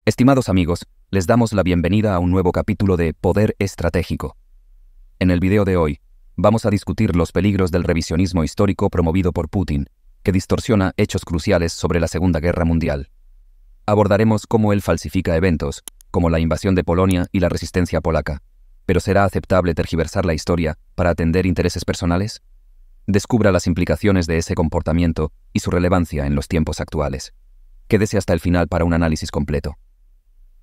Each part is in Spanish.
Estimados amigos, les damos la bienvenida a un nuevo capítulo de Poder Estratégico. En el video de hoy, vamos a discutir los peligros del revisionismo histórico promovido por Putin, que distorsiona hechos cruciales sobre la Segunda Guerra Mundial. Abordaremos cómo él falsifica eventos, como la invasión de Polonia y la resistencia polaca. ¿Pero será aceptable tergiversar la historia para atender intereses personales? Descubra las implicaciones de ese comportamiento y su relevancia en los tiempos actuales. Quédese hasta el final para un análisis completo.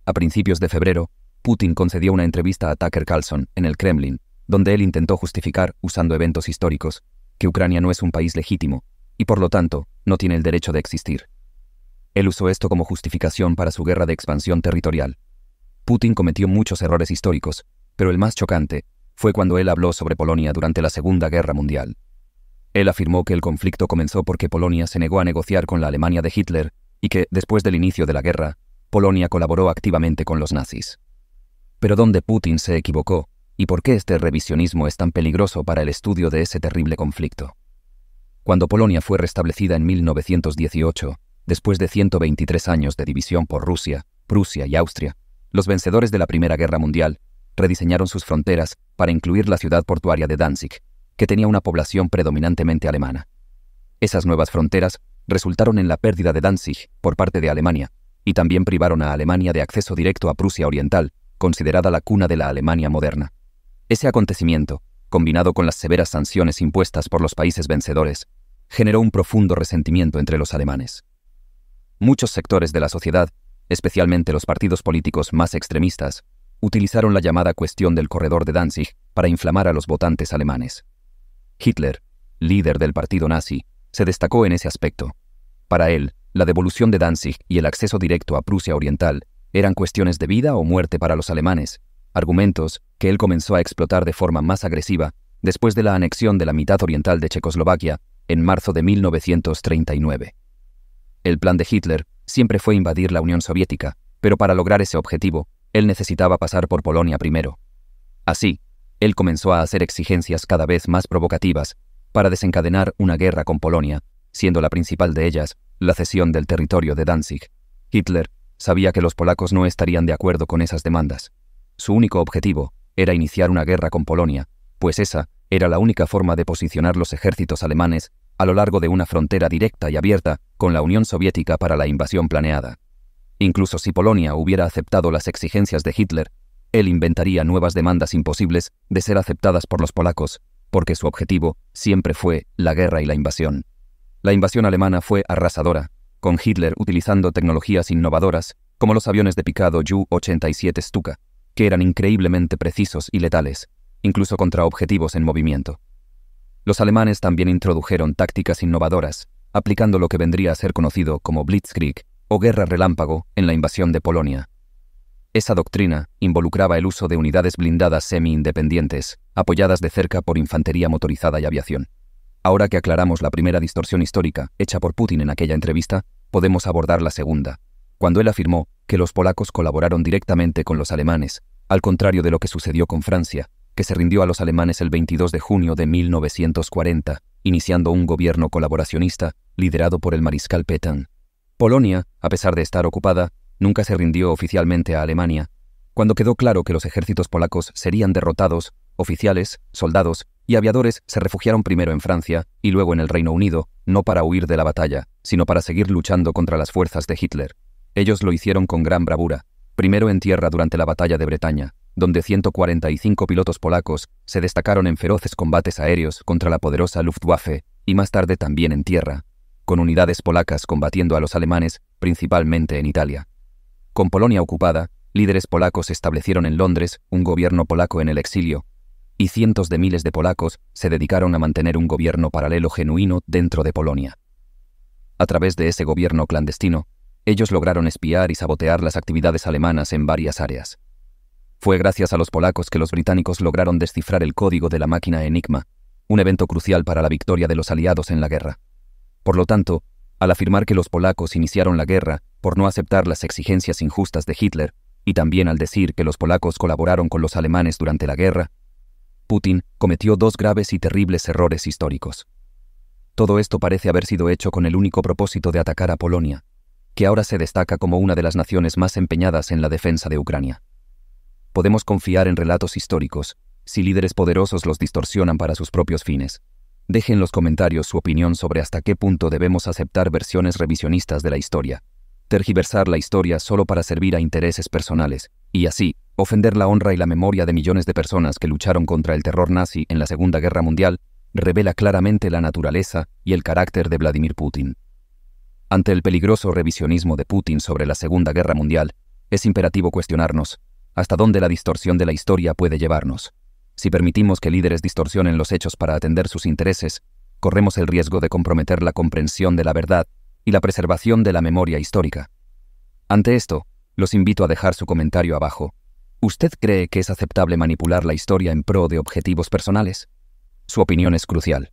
A principios de febrero, Putin concedió una entrevista a Tucker Carlson en el Kremlin, donde él intentó justificar, usando eventos históricos, que Ucrania no es un país legítimo y, por lo tanto, no tiene el derecho de existir. Él usó esto como justificación para su guerra de expansión territorial. Putin cometió muchos errores históricos, pero el más chocante fue cuando él habló sobre Polonia durante la Segunda Guerra Mundial. Él afirmó que el conflicto comenzó porque Polonia se negó a negociar con la Alemania de Hitler y que, después del inicio de la guerra, Polonia colaboró activamente con los nazis. Pero ¿dónde Putin se equivocó y por qué este revisionismo es tan peligroso para el estudio de ese terrible conflicto? Cuando Polonia fue restablecida en 1918, después de 123 años de división por Rusia, Prusia y Austria, los vencedores de la Primera Guerra Mundial rediseñaron sus fronteras para incluir la ciudad portuaria de Danzig, que tenía una población predominantemente alemana. Esas nuevas fronteras resultaron en la pérdida de Danzig por parte de Alemania, y también privaron a Alemania de acceso directo a Prusia Oriental, considerada la cuna de la Alemania moderna. Ese acontecimiento, combinado con las severas sanciones impuestas por los países vencedores, generó un profundo resentimiento entre los alemanes. Muchos sectores de la sociedad, especialmente los partidos políticos más extremistas, utilizaron la llamada cuestión del corredor de Danzig para inflamar a los votantes alemanes. Hitler, líder del partido nazi, se destacó en ese aspecto. Para él, la devolución de Danzig y el acceso directo a Prusia Oriental eran cuestiones de vida o muerte para los alemanes, argumentos que él comenzó a explotar de forma más agresiva después de la anexión de la mitad oriental de Checoslovaquia en marzo de 1939. El plan de Hitler siempre fue invadir la Unión Soviética, pero para lograr ese objetivo, él necesitaba pasar por Polonia primero. Así, él comenzó a hacer exigencias cada vez más provocativas para desencadenar una guerra con Polonia, siendo la principal de ellas la cesión del territorio de Danzig. Hitler sabía que los polacos no estarían de acuerdo con esas demandas. Su único objetivo era iniciar una guerra con Polonia, pues esa era la única forma de posicionar los ejércitos alemanes a lo largo de una frontera directa y abierta con la Unión Soviética para la invasión planeada. Incluso si Polonia hubiera aceptado las exigencias de Hitler, él inventaría nuevas demandas imposibles de ser aceptadas por los polacos, porque su objetivo siempre fue la guerra y la invasión. La invasión alemana fue arrasadora, con Hitler utilizando tecnologías innovadoras como los aviones de picado Ju-87 Stuka, que eran increíblemente precisos y letales, incluso contra objetivos en movimiento. Los alemanes también introdujeron tácticas innovadoras, aplicando lo que vendría a ser conocido como Blitzkrieg o guerra relámpago en la invasión de Polonia. Esa doctrina involucraba el uso de unidades blindadas semi-independientes, apoyadas de cerca por infantería motorizada y aviación. Ahora que aclaramos la primera distorsión histórica hecha por Putin en aquella entrevista, podemos abordar la segunda, cuando él afirmó que los polacos colaboraron directamente con los alemanes, al contrario de lo que sucedió con Francia, que se rindió a los alemanes el 22 de junio de 1940, iniciando un gobierno colaboracionista liderado por el mariscal Pétain. Polonia, a pesar de estar ocupada, nunca se rindió oficialmente a Alemania. Cuando quedó claro que los ejércitos polacos serían derrotados, oficiales, soldados y aviadores se refugiaron primero en Francia y luego en el Reino Unido, no para huir de la batalla, sino para seguir luchando contra las fuerzas de Hitler. Ellos lo hicieron con gran bravura, primero en tierra durante la batalla de Bretaña, donde 145 pilotos polacos se destacaron en feroces combates aéreos contra la poderosa Luftwaffe, y más tarde también en tierra, con unidades polacas combatiendo a los alemanes, principalmente en Italia. Con Polonia ocupada, líderes polacos establecieron en Londres un gobierno polaco en el exilio, y cientos de miles de polacos se dedicaron a mantener un gobierno paralelo genuino dentro de Polonia. A través de ese gobierno clandestino, ellos lograron espiar y sabotear las actividades alemanas en varias áreas. Fue gracias a los polacos que los británicos lograron descifrar el código de la máquina Enigma, un evento crucial para la victoria de los aliados en la guerra. Por lo tanto, al afirmar que los polacos iniciaron la guerra por no aceptar las exigencias injustas de Hitler, y también al decir que los polacos colaboraron con los alemanes durante la guerra, Putin cometió dos graves y terribles errores históricos. Todo esto parece haber sido hecho con el único propósito de atacar a Polonia, que ahora se destaca como una de las naciones más empeñadas en la defensa de Ucrania. Podemos confiar en relatos históricos, si líderes poderosos los distorsionan para sus propios fines. Deje en los comentarios su opinión sobre hasta qué punto debemos aceptar versiones revisionistas de la historia, tergiversar la historia solo para servir a intereses personales, y así, ofender la honra y la memoria de millones de personas que lucharon contra el terror nazi en la Segunda Guerra Mundial, revela claramente la naturaleza y el carácter de Vladimir Putin. Ante el peligroso revisionismo de Putin sobre la Segunda Guerra Mundial, es imperativo cuestionarnos hasta dónde la distorsión de la historia puede llevarnos. Si permitimos que líderes distorsionen los hechos para atender sus intereses, corremos el riesgo de comprometer la comprensión de la verdad y la preservación de la memoria histórica. Ante esto, los invito a dejar su comentario abajo. ¿Usted cree que es aceptable manipular la historia en pro de objetivos personales? Su opinión es crucial.